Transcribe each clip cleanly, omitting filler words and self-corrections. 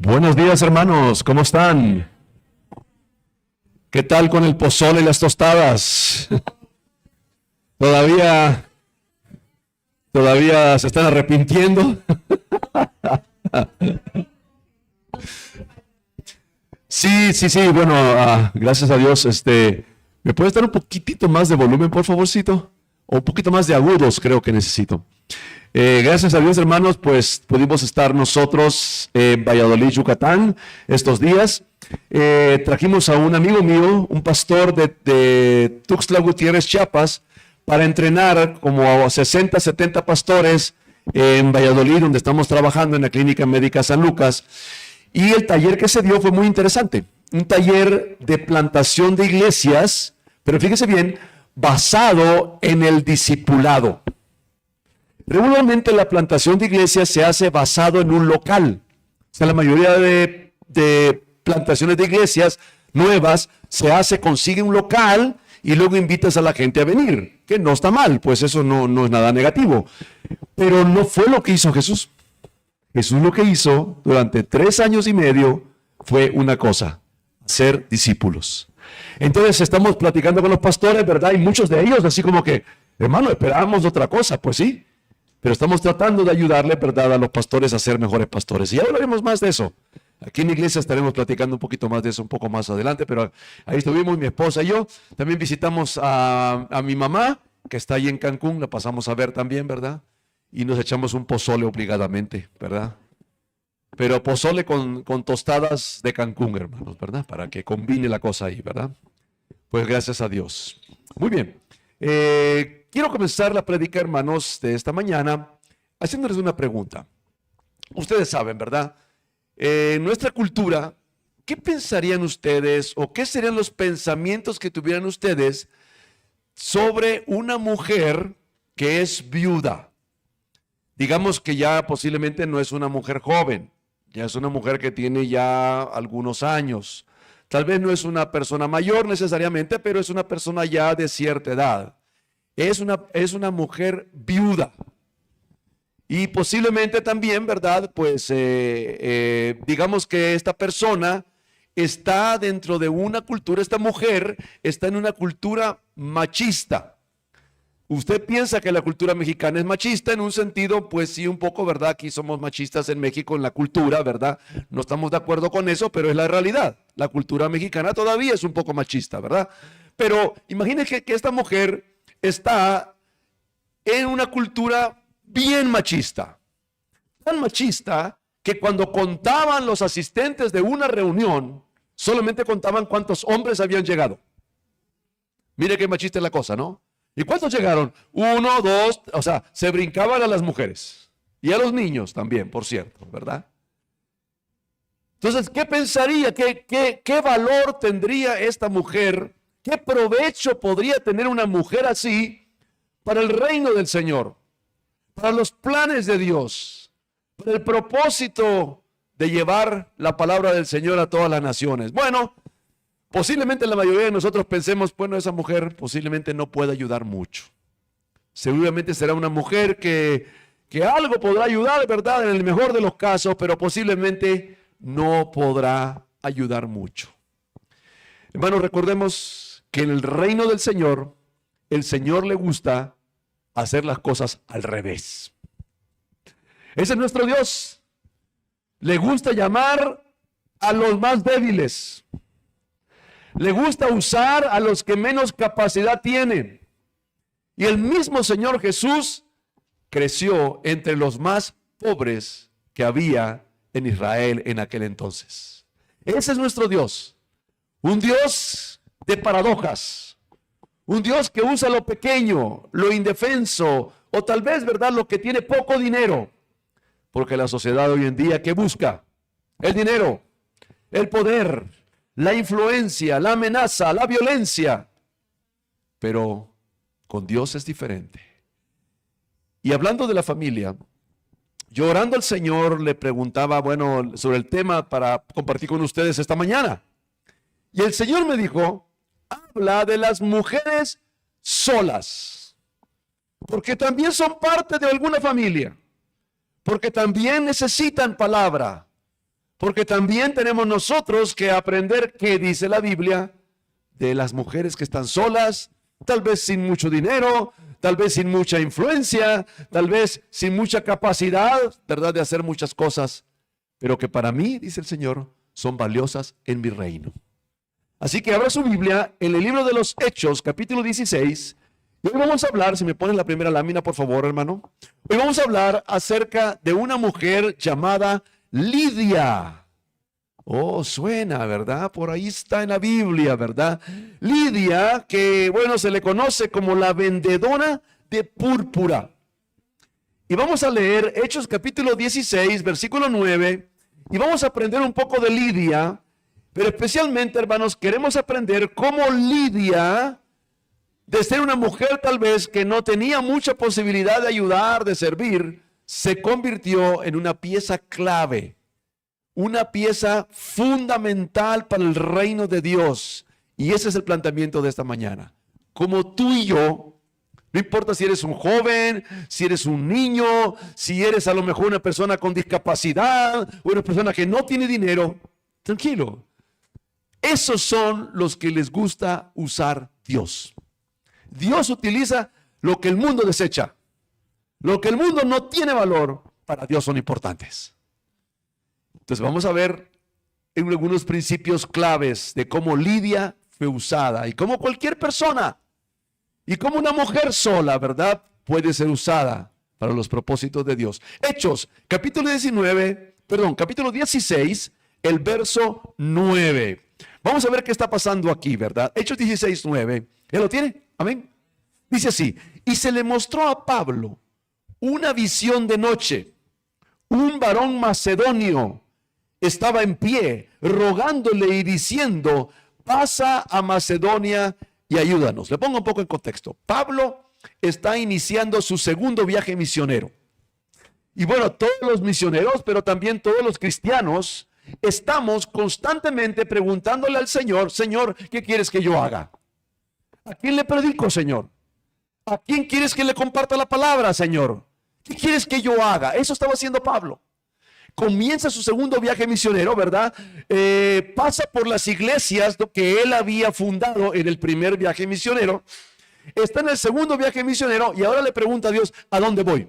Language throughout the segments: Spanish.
Buenos días, hermanos, ¿cómo están? ¿Qué tal con el pozole y las tostadas? ¿Todavía, todavía se están arrepintiendo? Sí, bueno, gracias a Dios, ¿me puedes dar un poquitito más de volumen, por favorcito? O un poquito más de agudos, creo que necesito. Gracias a Dios, hermanos, pues pudimos estar nosotros en Valladolid, Yucatán, estos días. Trajimos a un amigo mío, un pastor de Tuxtla Gutiérrez, Chiapas, para entrenar como a 60, 70 pastores en Valladolid, donde estamos trabajando en la Clínica Médica San Lucas. Y el taller que se dio fue muy interesante. Un taller de plantación de iglesias, pero fíjese bien, basado en el discipulado. Regularmente la plantación de iglesias se hace basado en un local. O sea, la mayoría de plantaciones de iglesias nuevas se hace, consigue un local y luego invitas a la gente a venir, que no está mal, pues eso no es nada negativo. Pero no fue lo que hizo Jesús. Jesús lo que hizo durante 3 años y medio fue una cosa: ser discípulos. Entonces estamos platicando con los pastores, ¿verdad? Y muchos de ellos así como que, hermano, esperábamos otra cosa. Pues sí, pero estamos tratando de ayudarle, ¿verdad?, a los pastores a ser mejores pastores. Y ya hablaremos más de eso. Aquí en la iglesia estaremos platicando un poquito más de eso un poco más adelante, pero ahí estuvimos mi esposa y yo. También visitamos a mi mamá, que está ahí en Cancún, la pasamos a ver también, ¿verdad? Y nos echamos un pozole obligadamente, ¿verdad? Pero pozole con tostadas de Cancún, hermanos, ¿verdad? Para que combine la cosa ahí, ¿verdad? Pues gracias a Dios. Muy bien. Quiero comenzar la prédica, hermanos, de esta mañana haciéndoles una pregunta. Ustedes saben, ¿verdad? En nuestra cultura, ¿qué pensarían ustedes o qué serían los pensamientos que tuvieran ustedes sobre una mujer que es viuda? Digamos que ya posiblemente no es una mujer joven, ya es una mujer que tiene ya algunos años. Tal vez no es una persona mayor necesariamente, pero es una persona ya de cierta edad. Es una mujer viuda. Y posiblemente también, ¿verdad? Pues digamos que esta persona está dentro de una cultura, esta mujer está en una cultura machista. Usted piensa que la cultura mexicana es machista en un sentido, pues sí, un poco, ¿verdad? Aquí somos machistas en México en la cultura, ¿verdad? No estamos de acuerdo con eso, pero es la realidad. La cultura mexicana todavía es un poco machista, ¿verdad? Pero imagínese que esta mujer está en una cultura bien machista. Tan machista que cuando contaban los asistentes de una reunión, solamente contaban cuántos hombres habían llegado. Mire qué machista es la cosa, ¿no? ¿Y cuántos llegaron? 1, 2, o sea, se brincaban a las mujeres. Y a los niños también, por cierto, ¿verdad? Entonces, ¿qué pensaría? ¿Qué valor tendría esta mujer? ¿Qué provecho podría tener una mujer así para el reino del Señor? Para los planes de Dios, para el propósito de llevar la palabra del Señor a todas las naciones. Bueno, posiblemente la mayoría de nosotros pensemos, bueno, esa mujer posiblemente no puede ayudar mucho. Seguramente será una mujer que algo podrá ayudar, ¿verdad? En el mejor de los casos, pero posiblemente no podrá ayudar mucho. Hermanos, recordemos que en el reino del Señor, el Señor le gusta hacer las cosas al revés. Ese es nuestro Dios. Le gusta llamar a los más débiles. Le gusta usar a los que menos capacidad tienen. Y el mismo Señor Jesús creció entre los más pobres que había en Israel en aquel entonces. Ese es nuestro Dios. Un Dios de paradojas. Un Dios que usa lo pequeño, lo indefenso, o tal vez, ¿verdad?, lo que tiene poco dinero. Porque la sociedad hoy en día, ¿qué busca? El dinero, el poder, la influencia, la amenaza, la violencia. Pero con Dios es diferente. Y hablando de la familia, yo orando al Señor le preguntaba, bueno, sobre el tema para compartir con ustedes esta mañana. Y el Señor me dijo, habla de las mujeres solas, porque también son parte de alguna familia, porque también necesitan palabra, Porque también tenemos nosotros que aprender qué dice la Biblia de las mujeres que están solas, tal vez sin mucho dinero, tal vez sin mucha influencia, tal vez sin mucha capacidad, ¿verdad?, de hacer muchas cosas, pero que para mí, dice el Señor, son valiosas en mi reino. Así que abra su Biblia en el libro de los Hechos, capítulo 16. Y hoy vamos a hablar, si me ponen la primera lámina, por favor, hermano. Hoy vamos a hablar acerca de una mujer llamada Lidia. Oh, suena, ¿verdad? Por ahí está en la Biblia, ¿verdad? Lidia, que bueno, se le conoce como la vendedora de púrpura. Y vamos a leer Hechos capítulo 16, versículo 9, y vamos a aprender un poco de Lidia, pero especialmente, hermanos, queremos aprender cómo Lidia, de ser una mujer tal vez que no tenía mucha posibilidad de ayudar, de servir, se convirtió en una pieza clave, una pieza fundamental para el reino de Dios. Y ese es el planteamiento de esta mañana. Como tú y yo, no importa si eres un joven, si eres un niño, si eres a lo mejor una persona con discapacidad, o una persona que no tiene dinero, tranquilo. Esos son los que les gusta usar Dios. Dios utiliza lo que el mundo desecha. Lo que el mundo no tiene valor, para Dios son importantes. Entonces vamos a ver en algunos principios claves de cómo Lidia fue usada y cómo cualquier persona y cómo una mujer sola, ¿verdad?, puede ser usada para los propósitos de Dios. Hechos, capítulo 16, el verso 9. Vamos a ver qué está pasando aquí, ¿verdad? Hechos 16, 9. ¿Ya lo tiene? Amén. Dice así: y se le mostró a Pablo una visión de noche. Un varón macedonio estaba en pie, rogándole y diciendo: pasa a Macedonia y ayúdanos. Le pongo un poco en contexto. Pablo está iniciando su segundo viaje misionero. Y bueno, todos los misioneros, pero también todos los cristianos, estamos constantemente preguntándole al Señor: Señor, ¿qué quieres que yo haga? ¿A quién le predico, Señor? ¿A quién quieres que le comparta la palabra, Señor? ¿Qué quieres que yo haga? Eso estaba haciendo Pablo. Comienza su segundo viaje misionero, ¿verdad? Pasa por las iglesias que él había fundado en el primer viaje misionero. Está en el segundo viaje misionero y ahora le pregunta a Dios: ¿a dónde voy?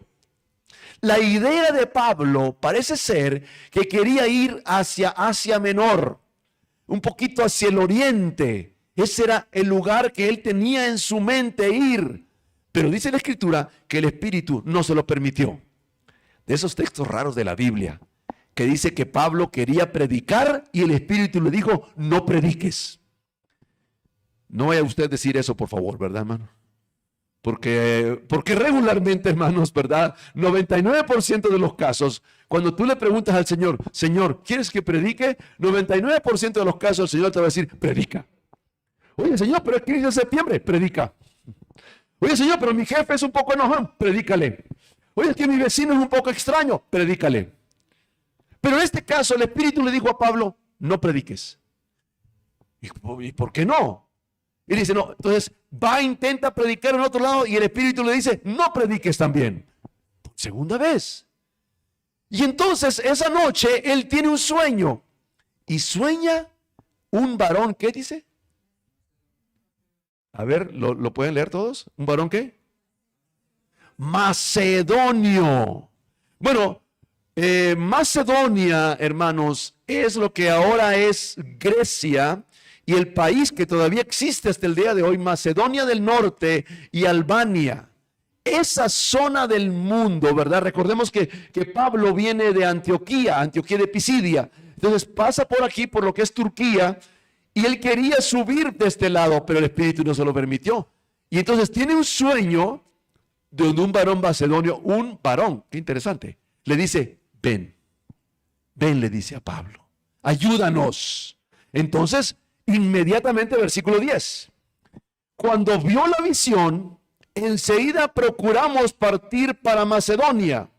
La idea de Pablo parece ser que quería ir hacia Asia Menor, un poquito hacia el oriente. Ese era el lugar que él tenía en su mente ir. Pero dice la Escritura que el Espíritu no se lo permitió. De esos textos raros de la Biblia, que dice que Pablo quería predicar y el Espíritu le dijo: no prediques. No vaya usted a decir eso, por favor, ¿verdad, hermano? Porque regularmente, hermanos, ¿verdad? 99% de los casos, cuando tú le preguntas al Señor: Señor, ¿quieres que predique? 99% de los casos el Señor te va a decir: predica. Oye, Señor, pero es 15 de septiembre, predica. Oye, Señor, pero mi jefe es un poco enojón, predícale. Oye, es que mi vecino es un poco extraño, predícale. Pero en este caso el Espíritu le dijo a Pablo: no prediques. ¿Y por qué no? Y dice: no, entonces va, intenta predicar en otro lado y el Espíritu le dice: no prediques también. Por segunda vez. Y entonces esa noche él tiene un sueño y sueña un varón. ¿Qué dice? A ver, ¿lo pueden leer todos? ¿Un varón qué? Macedonio. Bueno, Macedonia, hermanos, es lo que ahora es Grecia y el país que todavía existe hasta el día de hoy, Macedonia del Norte y Albania. Esa zona del mundo, ¿verdad? Recordemos que Pablo viene de Antioquía de Pisidia. Entonces pasa por aquí, por lo que es Turquía, y él quería subir de este lado, pero el Espíritu no se lo permitió. Y entonces tiene un sueño donde un varón macedonio, un varón, qué interesante, le dice: ven, le dice a Pablo, ayúdanos. Entonces, inmediatamente, versículo 10, cuando vio la visión, enseguida procuramos partir para Macedonia,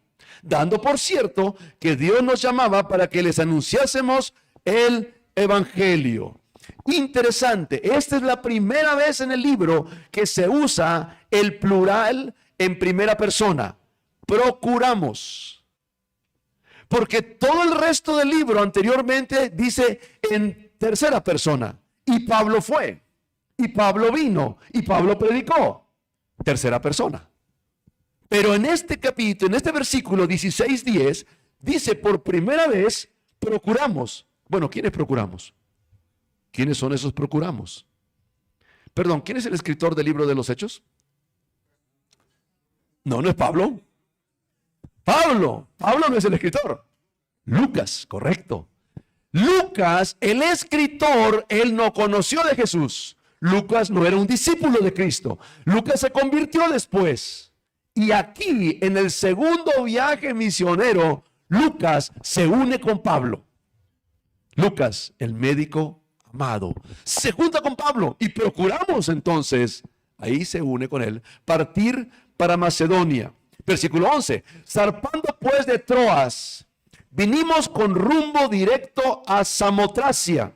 dando por cierto que Dios nos llamaba para que les anunciásemos el evangelio. Interesante, esta es la primera vez en el libro que se usa el plural en primera persona. Procuramos. Porque todo el resto del libro anteriormente dice en tercera persona. Y Pablo fue, y Pablo vino, y Pablo predicó. Tercera persona. Pero en este capítulo, en este versículo 16:10, dice por primera vez, procuramos. Bueno, ¿quiénes procuramos? ¿Quiénes son esos procuramos? Perdón, ¿quién es el escritor del libro de los Hechos? No, no es Pablo. Pablo no es el escritor. Lucas, correcto. Lucas, el escritor, él no conoció de Jesús. Lucas no era un discípulo de Cristo. Lucas se convirtió después. Y aquí, en el segundo viaje misionero, Lucas se une con Pablo. Lucas, el médico amado, se junta con Pablo y procuramos entonces, ahí se une con él, partir para Macedonia. Versículo 11, zarpando pues de Troas, vinimos con rumbo directo a Samotracia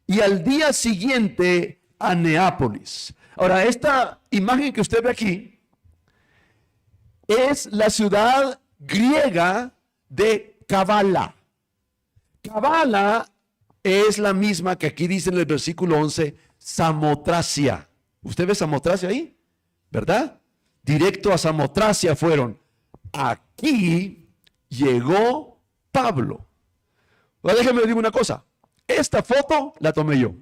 y al día siguiente a Neápolis. Ahora, esta imagen que usted ve aquí es la ciudad griega de Kabala. Kabala es la misma que aquí dice en el versículo 11, Samotracia. ¿Usted ve Samotracia ahí? ¿Verdad? Directo a Samotracia fueron. Aquí llegó Pablo. Ahora déjeme decir una cosa. Esta foto la tomé yo.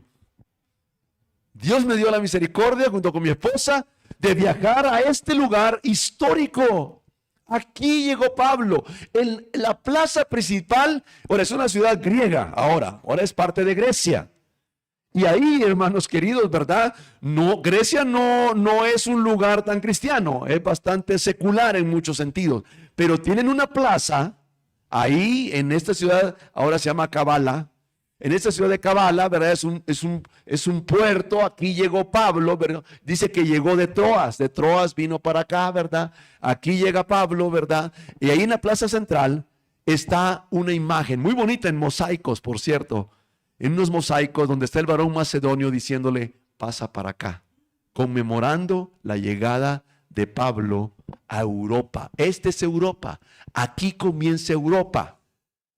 Dios me dio la misericordia junto con mi esposa de viajar a este lugar histórico. Aquí llegó Pablo, en la plaza principal. Ahora es una ciudad griega, ahora es parte de Grecia. Y ahí, hermanos queridos, ¿verdad? No, Grecia no es un lugar tan cristiano, es bastante secular en muchos sentidos. Pero tienen una plaza, ahí en esta ciudad, ahora se llama Kabala. En esta ciudad de Kabala, ¿verdad? Es un puerto. Aquí llegó Pablo, ¿verdad? Dice que llegó de Troas vino para acá, ¿verdad? Aquí llega Pablo, ¿verdad? Y ahí en la plaza central está una imagen muy bonita en mosaicos, por cierto. En unos mosaicos donde está el varón macedonio diciéndole, pasa para acá, conmemorando la llegada de Pablo a Europa. Esta es Europa. Aquí comienza Europa.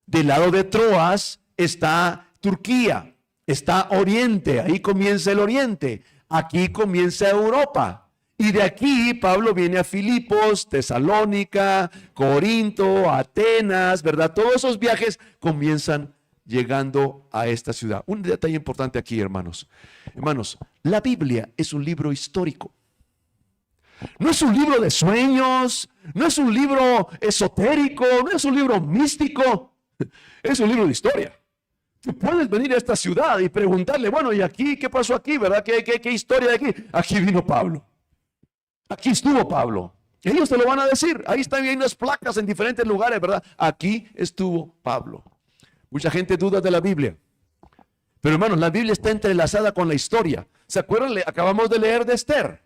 Del lado de Troas está Turquía, está Oriente, ahí comienza el Oriente, aquí comienza Europa. Y de aquí Pablo viene a Filipos, Tesalónica, Corinto, Atenas, ¿verdad? Todos esos viajes comienzan llegando a esta ciudad. Un detalle importante aquí, hermanos. Hermanos, la Biblia es un libro histórico. No es un libro de sueños, no es un libro esotérico, no es un libro místico, es un libro de historia. Tú puedes venir a esta ciudad y preguntarle, bueno, ¿y aquí qué pasó aquí, verdad? ¿Qué historia de aquí? Aquí vino Pablo. Aquí estuvo Pablo. Ellos te lo van a decir. Ahí están hay unas placas en diferentes lugares, ¿verdad? Aquí estuvo Pablo. Mucha gente duda de la Biblia. Pero hermanos, la Biblia está entrelazada con la historia. ¿Se acuerdan? Acabamos de leer de Esther.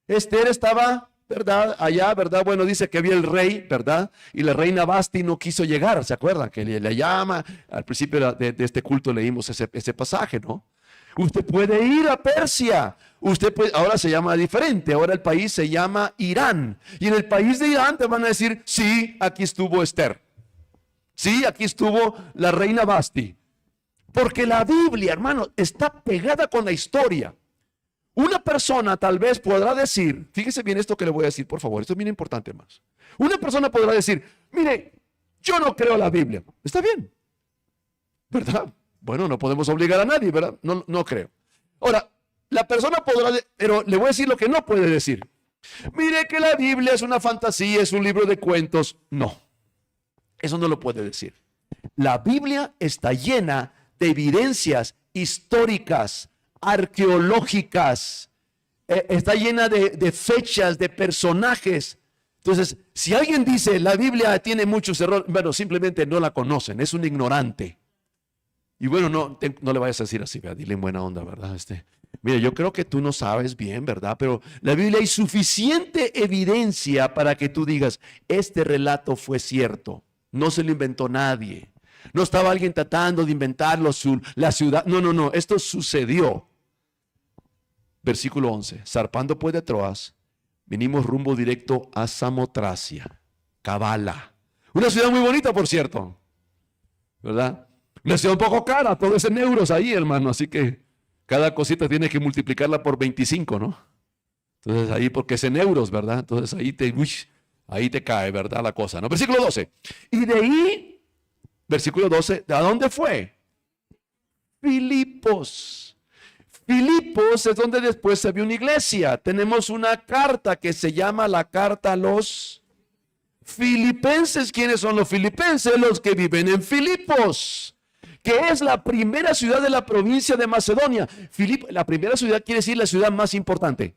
Esther estaba, ¿verdad? Allá, ¿verdad? Bueno, dice que había el rey, ¿verdad? Y la reina Basti no quiso llegar, ¿se acuerdan? Que le llama, al principio de este culto leímos ese pasaje, ¿no? Usted puede ir a Persia, ahora se llama diferente, ahora el país se llama Irán. Y en el país de Irán te van a decir, sí, aquí estuvo Esther. Sí, aquí estuvo la reina Basti. Porque la Biblia, hermano, está pegada con la historia. Una persona tal vez podrá decir, fíjese bien esto que le voy a decir, por favor, esto es bien importante más. Una persona podrá decir, mire, yo no creo la Biblia. Está bien, ¿verdad? Bueno, no podemos obligar a nadie, ¿verdad? No creo. Ahora, la persona podrá, pero le voy a decir lo que no puede decir. Mire que la Biblia es una fantasía, es un libro de cuentos. No, eso no lo puede decir. La Biblia está llena de evidencias históricas, arqueológicas, está llena de fechas, de personajes. Entonces, si alguien dice la Biblia tiene muchos errores, bueno, simplemente no la conocen, es un ignorante. Y bueno, no le vayas a decir así, dile en buena onda, ¿verdad? Mira, yo creo que tú no sabes bien, ¿verdad? Pero la Biblia hay suficiente evidencia para que tú digas, este relato fue cierto, no se lo inventó nadie. No estaba alguien tratando de inventarlo, la ciudad. No, esto sucedió. Versículo 11. Zarpando pues de Troas, vinimos rumbo directo a Samotracia, Kabala. Una ciudad muy bonita, por cierto, ¿verdad? Una ciudad un poco cara, todo es en euros ahí, hermano, así que cada cosita tiene que multiplicarla por 25, ¿no? Entonces ahí, porque es en euros, ¿verdad? Entonces ahí te cae, ¿verdad? La cosa, ¿no? Versículo 12. Y de ahí, versículo 12, ¿a dónde fue? Filipos. Filipos es donde después se vio una iglesia. Tenemos una carta que se llama la carta a los filipenses. ¿Quiénes son los filipenses? Los que viven en Filipos, que es la primera ciudad de la provincia de Macedonia. La primera ciudad quiere decir la ciudad más importante.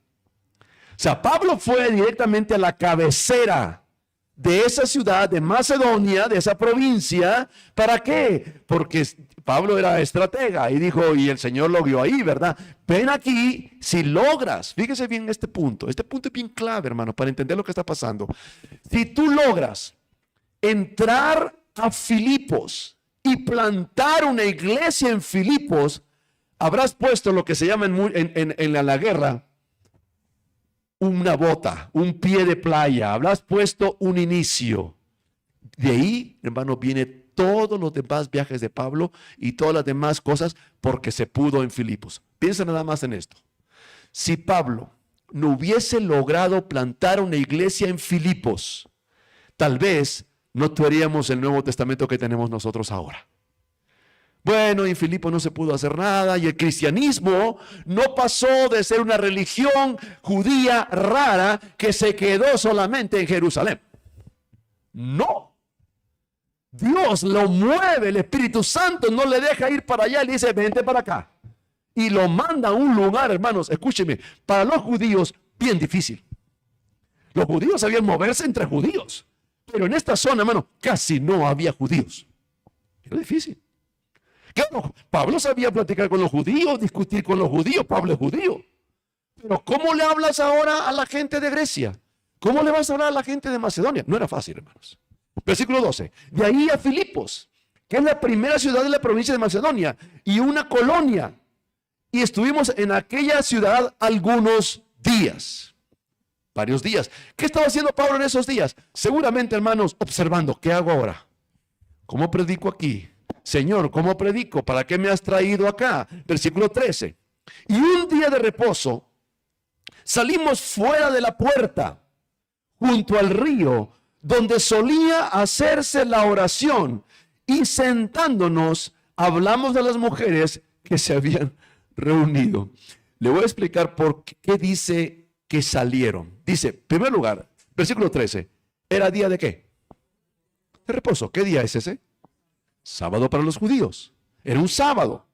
O sea, Pablo fue directamente a la cabecera de esa ciudad de Macedonia, de esa provincia. ¿Para qué? Porque Pablo era estratega y dijo, y el Señor lo vio ahí, ¿verdad? Ven aquí si logras. Fíjese bien este punto. Este punto es bien clave, hermano, para entender lo que está pasando. Si tú logras entrar a Filipos y plantar una iglesia en Filipos, habrás puesto lo que se llama en la guerra una bota, un pie de playa, habrás puesto un inicio. De ahí, hermano, viene todos los demás viajes de Pablo y todas las demás cosas porque se pudo en Filipos. Piensa nada más en esto. Si Pablo no hubiese logrado plantar una iglesia en Filipos, tal vez no tuviéramos el Nuevo Testamento que tenemos nosotros ahora. Bueno, en Filipos no se pudo hacer nada y el cristianismo no pasó de ser una religión judía rara que se quedó solamente en Jerusalén. No. Dios lo mueve, el Espíritu Santo no le deja ir para allá, le dice, vente para acá. Y lo manda a un lugar, hermanos, escúcheme, para los judíos bien difícil. Los judíos sabían moverse entre judíos, pero en esta zona, hermano, casi no había judíos. Era difícil. Claro, Pablo sabía platicar con los judíos, discutir con los judíos, Pablo es judío. Pero ¿cómo le hablas ahora a la gente de Grecia? ¿Cómo le vas a hablar a la gente de Macedonia? No era fácil, hermanos. Versículo 12. De ahí a Filipos, que es la primera ciudad de la provincia de Macedonia y una colonia. Y estuvimos en aquella ciudad algunos días. Varios días. ¿Qué estaba haciendo Pablo en esos días? Seguramente, hermanos, observando, ¿qué hago ahora? ¿Cómo predico aquí? Señor, ¿cómo predico? ¿Para qué me has traído acá? Versículo 13. Y un día de reposo, salimos fuera de la puerta, junto al río, donde solía hacerse la oración, y sentándonos, hablamos de las mujeres que se habían reunido. Le voy a explicar por qué dice que salieron. Dice, en primer lugar, versículo 13, ¿era día de qué? De reposo. ¿Qué día es ese? Sábado para los judíos. Era un sábado.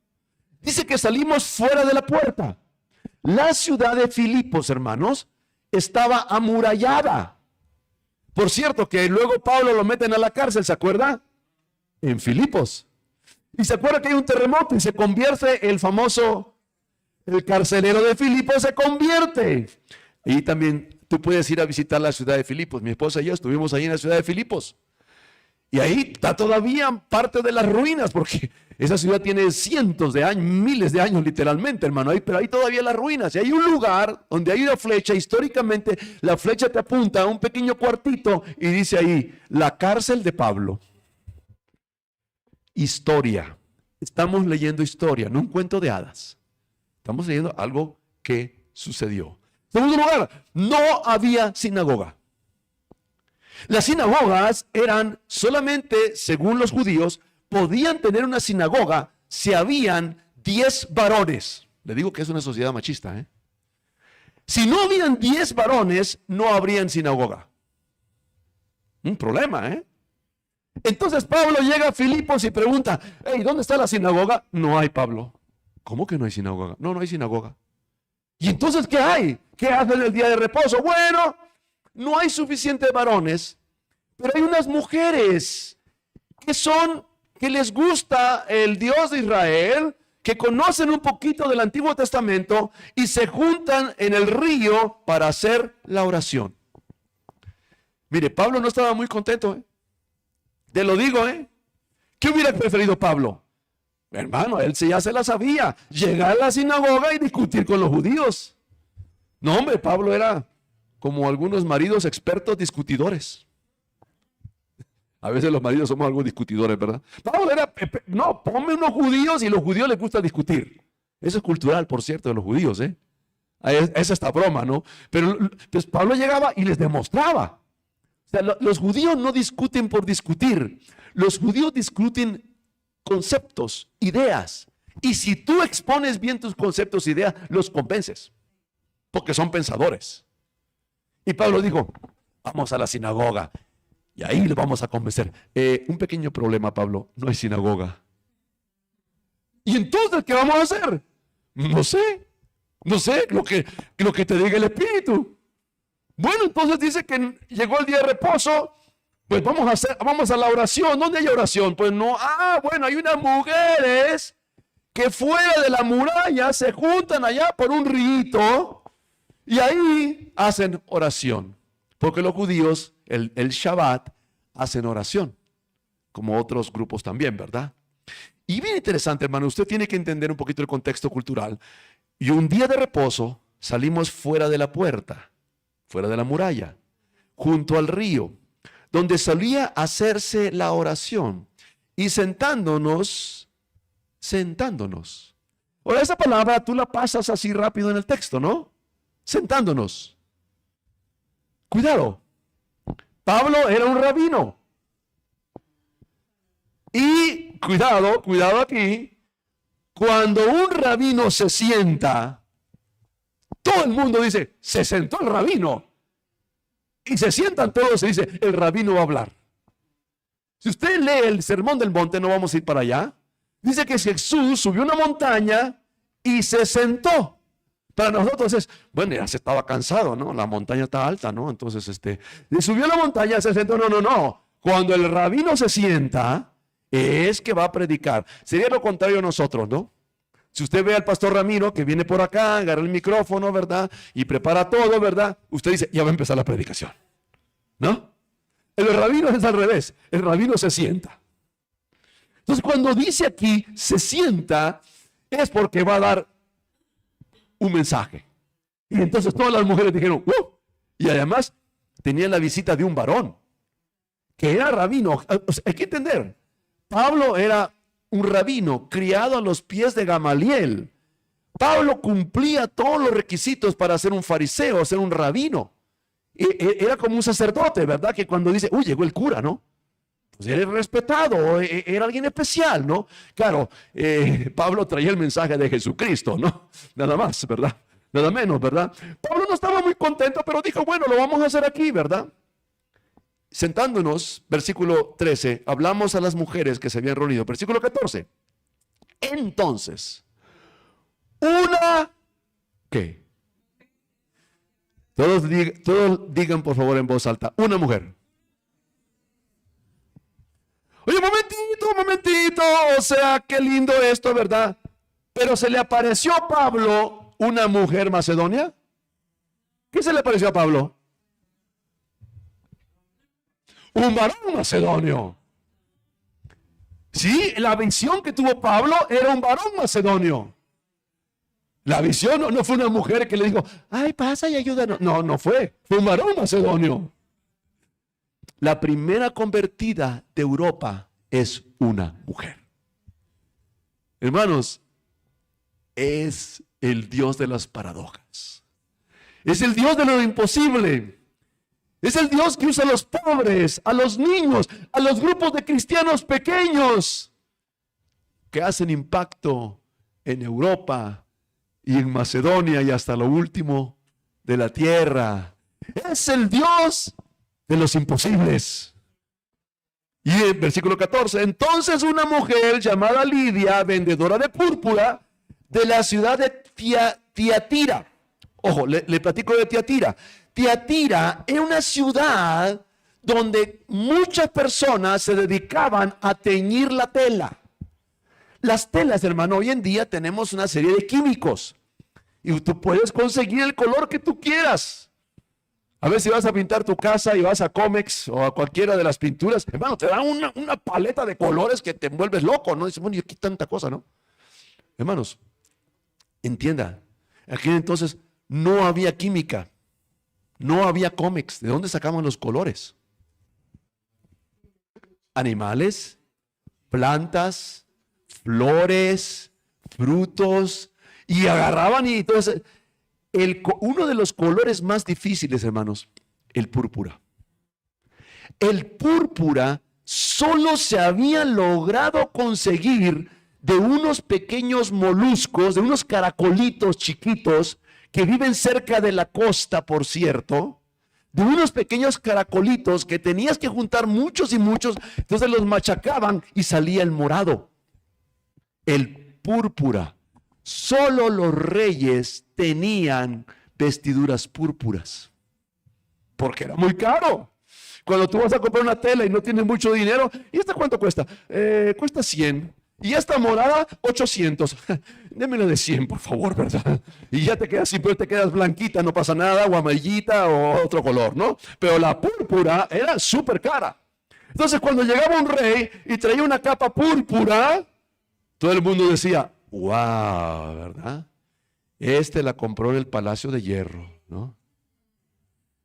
Dice que salimos fuera de la puerta. La ciudad de Filipos, hermanos, estaba amurallada. Por cierto, que luego Pablo lo meten a la cárcel, ¿se acuerda? En Filipos. Y se acuerda que hay un terremoto y se convierte el carcelero de Filipos se convierte. Y también tú puedes ir a visitar la ciudad de Filipos. Mi esposa y yo estuvimos ahí en la ciudad de Filipos. Y ahí está todavía parte de las ruinas, porque esa ciudad tiene cientos de años, miles de años literalmente, hermano. Pero hay todavía las ruinas. Y hay un lugar donde hay una flecha, históricamente la flecha te apunta a un pequeño cuartito y dice ahí, la cárcel de Pablo. Historia. Estamos leyendo historia, no un cuento de hadas. Estamos leyendo algo que sucedió. En segundo lugar, no había sinagoga. Las sinagogas eran solamente, según los judíos, podían tener una sinagoga si habían 10 varones. Le digo que es una sociedad machista, ¿eh? Si no habían 10 varones, no habrían sinagoga. Un problema, ¿eh? Entonces Pablo llega a Filipos y pregunta, hey, ¿dónde está la sinagoga? No hay, Pablo. ¿Cómo que no hay sinagoga? No, no hay sinagoga. ¿Y entonces qué hay? ¿Qué hacen el día de reposo? Bueno, no hay suficientes varones, pero hay unas mujeres que les gusta el Dios de Israel, que conocen un poquito del Antiguo Testamento y se juntan en el río para hacer la oración. Mire, Pablo no estaba muy contento, ¿eh? Te lo digo, ¿eh? ¿Qué hubiera preferido Pablo? Hermano, él ya se la sabía, llegar a la sinagoga y discutir con los judíos. No, hombre, Pablo era como algunos maridos expertos discutidores. A veces los maridos somos algo discutidores, ¿verdad? Pablo era, no, ponme unos judíos y a los judíos les gusta discutir. Eso es cultural, por cierto, de los judíos, ¿eh? Es esta broma, ¿no? Pero pues Pablo llegaba y les demostraba. O sea, los judíos no discuten por discutir. Los judíos discuten conceptos, ideas. Y si tú expones bien tus conceptos, ideas, los convences. Porque son pensadores. Y Pablo dijo, vamos a la sinagoga. Y ahí le vamos a convencer. Un pequeño problema, Pablo. No hay sinagoga. ¿Y entonces qué vamos a hacer? No sé. No sé lo que te diga el Espíritu. Bueno, entonces dice que llegó el día de reposo. Pues vamos a la oración. ¿Dónde hay oración? Pues no. Bueno, hay unas mujeres que fuera de la muralla se juntan allá por un rito y ahí hacen oración. Porque los judíos, el Shabbat, hacen oración, como otros grupos también, ¿verdad? Y bien interesante, hermano, usted tiene que entender un poquito el contexto cultural. Y un día de reposo salimos fuera de la puerta, fuera de la muralla, junto al río, donde solía hacerse la oración, y sentándonos. Ahora, esa palabra tú la pasas así rápido en el texto, ¿no? Sentándonos. Cuidado, Pablo era un rabino. Y cuidado aquí, cuando un rabino se sienta, todo el mundo dice, se sentó el rabino. Y se sientan todos y dice, el rabino va a hablar. Si usted lee el Sermón del Monte, no vamos a ir para allá, dice que Jesús subió una montaña y se sentó. Para nosotros es, bueno, ya se estaba cansado, ¿no? La montaña está alta, ¿no? Entonces, subió a la montaña, se sentó. No. Cuando el rabino se sienta, es que va a predicar. Sería lo contrario a nosotros, ¿no? Si usted ve al pastor Ramiro que viene por acá, agarra el micrófono, ¿verdad? Y prepara todo, ¿verdad? Usted dice, ya va a empezar la predicación, ¿no? El rabino es al revés. El rabino se sienta. Entonces, cuando dice aquí, se sienta, es porque va a dar un mensaje. Y entonces todas las mujeres dijeron, y además tenía la visita de un varón, que era rabino. O sea, hay que entender, Pablo era un rabino criado a los pies de Gamaliel. Pablo cumplía todos los requisitos para ser un fariseo, ser un rabino. Era como un sacerdote, ¿verdad? Que cuando dice, llegó el cura, ¿no? Pues era respetado, era alguien especial, ¿no? Claro, Pablo traía el mensaje de Jesucristo, ¿no? Nada más, ¿verdad? Nada menos, ¿verdad? Pablo no estaba muy contento, pero dijo, bueno, lo vamos a hacer aquí, ¿verdad? Sentándonos, versículo 13, hablamos a las mujeres que se habían reunido. Versículo 14. Entonces, ¿qué? Todos digan por favor en voz alta, una mujer. Oye, un momentito, o sea, qué lindo esto, ¿verdad? Pero se le apareció a Pablo una mujer macedonia. ¿Qué se le apareció a Pablo? Un varón macedonio. Sí, la visión que tuvo Pablo era un varón macedonio. La visión no fue una mujer que le dijo, ay, pasa y ayúdanos. No fue un varón macedonio. La primera convertida de Europa es una mujer. Hermanos, es el Dios de las paradojas. Es el Dios de lo imposible. Es el Dios que usa a los pobres, a los niños, a los grupos de cristianos pequeños que hacen impacto en Europa y en Macedonia y hasta lo último de la tierra. Es el Dios de los imposibles. Y en versículo 14, entonces una mujer llamada Lidia, vendedora de púrpura, de la ciudad de Tiatira. Ojo, le platico de Tiatira. Tiatira era una ciudad donde muchas personas se dedicaban a teñir la tela. Las telas, hermano, hoy en día tenemos una serie de químicos y tú puedes conseguir el color que tú quieras. A ver si vas a pintar tu casa y vas a Comex o a cualquiera de las pinturas, hermano, te dan una paleta de colores que te vuelves loco, ¿no? Dices, bueno, y aquí tanta cosa, ¿no? Hermanos, entienda, aquí entonces no había química, no había Comex. ¿De dónde sacaban los colores? animales, plantas, flores, frutos, y agarraban y entonces uno de los colores más difíciles, hermanos, el púrpura. El púrpura solo se había logrado conseguir de unos pequeños moluscos, de unos caracolitos chiquitos que viven cerca de la costa, por cierto, de unos pequeños caracolitos que tenías que juntar muchos y muchos, entonces los machacaban y salía el morado. El púrpura. Solo los reyes tenían vestiduras púrpuras, porque era muy caro. Cuando tú vas a comprar una tela y no tienes mucho dinero, ¿y esta cuánto cuesta? Cuesta 100. Y esta morada, 800. Démela de 100, por favor, ¿verdad? Y ya te quedas, siempre te quedas blanquita, no pasa nada, o amarillita o otro color, ¿no? Pero la púrpura era súper cara. Entonces, cuando llegaba un rey y traía una capa púrpura, todo el mundo decía, wow, ¿verdad? Este la compró en el Palacio de Hierro, ¿no?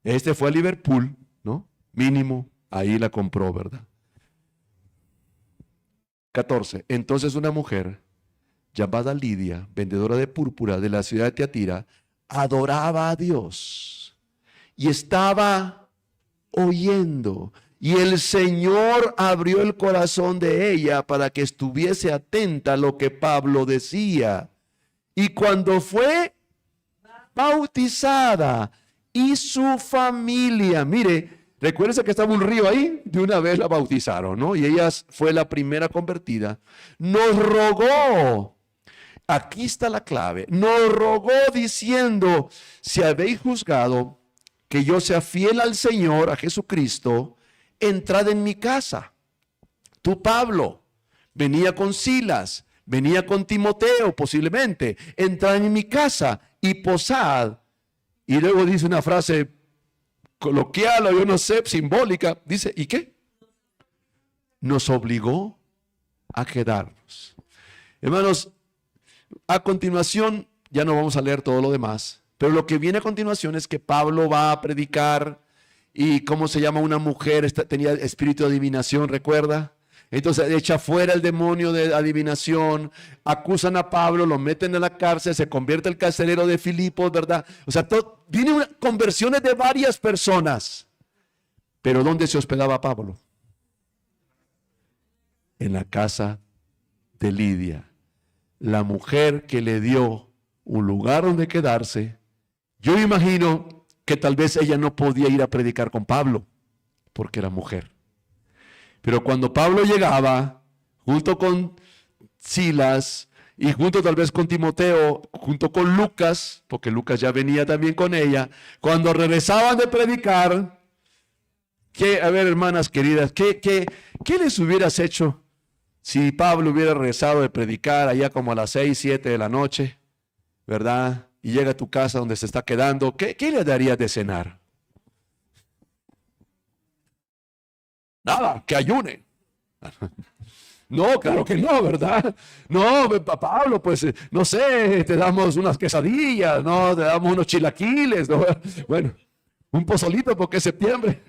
Este fue a Liverpool, ¿no? Mínimo, ahí la compró, ¿verdad? 14. Entonces una mujer llamada Lidia, vendedora de púrpura de la ciudad de Tiatira, adoraba a Dios y estaba oyendo. Y el Señor abrió el corazón de ella para que estuviese atenta a lo que Pablo decía. Y cuando fue bautizada y su familia, mire, recuérdense que estaba un río ahí, de una vez la bautizaron, ¿no? Y ella fue la primera convertida. Nos rogó, aquí está la clave, nos rogó diciendo, si habéis juzgado que yo sea fiel al Señor, a Jesucristo, entrad en mi casa. Tú, Pablo, venía con Silas, venía con Timoteo posiblemente, entrad en mi casa y posad. Y luego dice una frase coloquial o yo no sé, simbólica, dice, ¿y qué? Nos obligó a quedarnos. Hermanos, a continuación, ya no vamos a leer todo lo demás, pero lo que viene a continuación es que Pablo va a predicar y ¿cómo se llama? Una mujer tenía espíritu de adivinación, ¿recuerda? Entonces echa fuera el demonio de adivinación, acusan a Pablo, lo meten en la cárcel, se convierte el carcelero de Filipos, ¿verdad? O sea, vienen conversiones de varias personas. Pero ¿dónde se hospedaba Pablo? En la casa de Lidia, la mujer que le dio un lugar donde quedarse. Yo imagino que tal vez ella no podía ir a predicar con Pablo, porque era mujer. Pero cuando Pablo llegaba, junto con Silas, y junto tal vez con Timoteo, junto con Lucas, porque Lucas ya venía también con ella, cuando regresaban de predicar, a ver, hermanas queridas, ¿qué les hubieras hecho si Pablo hubiera regresado de predicar allá como a las 6, 7 de la noche, ¿verdad? Y llega a tu casa donde se está quedando, ¿qué le darías de cenar? Nada, que ayune. No, claro que no, ¿verdad? No, Pablo, pues, no sé, te damos unas quesadillas, no, te damos unos chilaquiles, ¿no? Bueno, un pozolito porque es septiembre.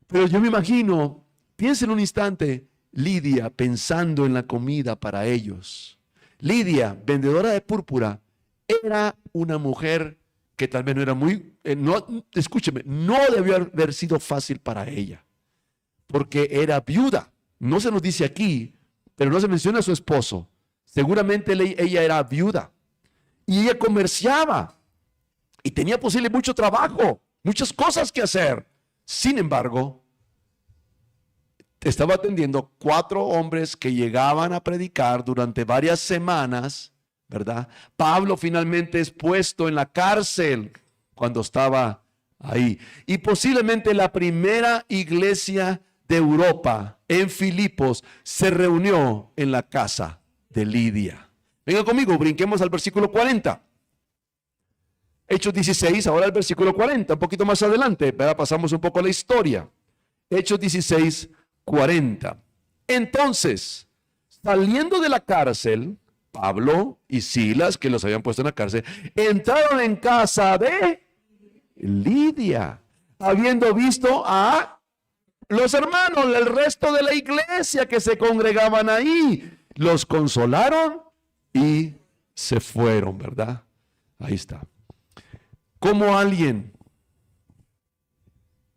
Pero yo me imagino, piensa en un instante, Lidia pensando en la comida para ellos. Lidia, vendedora de púrpura, era una mujer que tal vez no era muy, escúcheme, no debió haber sido fácil para ella, porque era viuda. No se nos dice aquí, pero no se menciona a su esposo. Seguramente ella era viuda y ella comerciaba y tenía posible mucho trabajo, muchas cosas que hacer. Sin embargo, estaba atendiendo 4 hombres que llegaban a predicar durante varias semanas, ¿verdad? Pablo finalmente es puesto en la cárcel cuando estaba ahí. Y posiblemente la primera iglesia de Europa en Filipos se reunió en la casa de Lidia. Venga conmigo, brinquemos al versículo 40. Hechos 16, ahora el versículo 40, un poquito más adelante, ¿verdad? Pasamos un poco a la historia. Hechos 16, 40. Entonces, saliendo de la cárcel, Pablo y Silas, que los habían puesto en la cárcel, entraron en casa de Lidia, habiendo visto a los hermanos, el resto de la iglesia que se congregaban ahí, los consolaron y se fueron, ¿verdad? Ahí está. Como alguien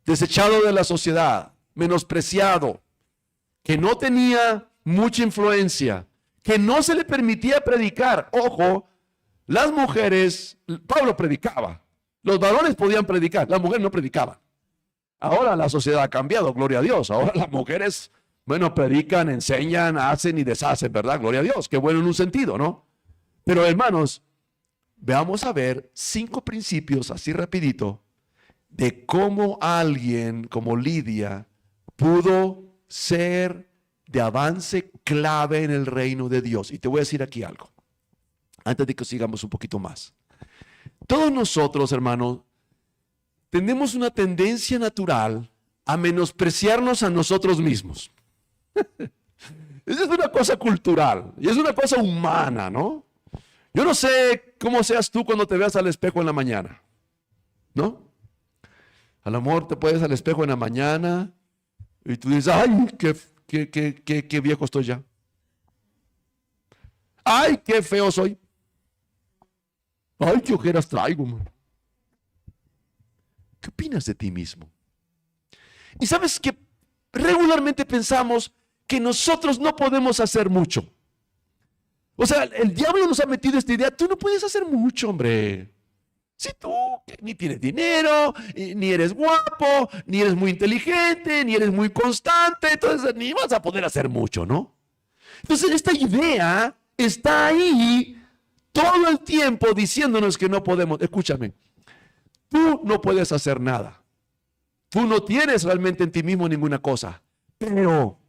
desechado de la sociedad, menospreciado, que no tenía mucha influencia, que no se le permitía predicar. Ojo, las mujeres, Pablo predicaba, los varones podían predicar, las mujeres no predicaban. Ahora la sociedad ha cambiado, gloria a Dios. Ahora las mujeres, bueno, predican, enseñan, hacen y deshacen, ¿verdad? Gloria a Dios, qué bueno en un sentido, ¿no? Pero hermanos, veamos a ver 5 principios así rapidito de cómo alguien como Lidia pudo ser de avance clave en el reino de Dios. Y te voy a decir aquí algo, antes de que sigamos un poquito más. Todos nosotros, hermanos, tenemos una tendencia natural a menospreciarnos a nosotros mismos. Esa es una cosa cultural y es una cosa humana, ¿no? Yo no sé cómo seas tú cuando te veas al espejo en la mañana, ¿no? A lo mejor te puedes al espejo en la mañana y tú dices, ay, qué viejo estoy ya. Ay, qué feo soy. Ay, qué ojeras traigo, man. ¿Qué opinas de ti mismo? Y sabes que regularmente pensamos que nosotros no podemos hacer mucho. O sea, el diablo nos ha metido esta idea, tú no puedes hacer mucho, hombre. Si tú ni tienes dinero, ni eres guapo, ni eres muy inteligente, ni eres muy constante, entonces ni vas a poder hacer mucho, ¿no? Entonces esta idea está ahí todo el tiempo diciéndonos que no podemos. Escúchame, tú no puedes hacer nada. Tú no tienes realmente en ti mismo ninguna cosa, pero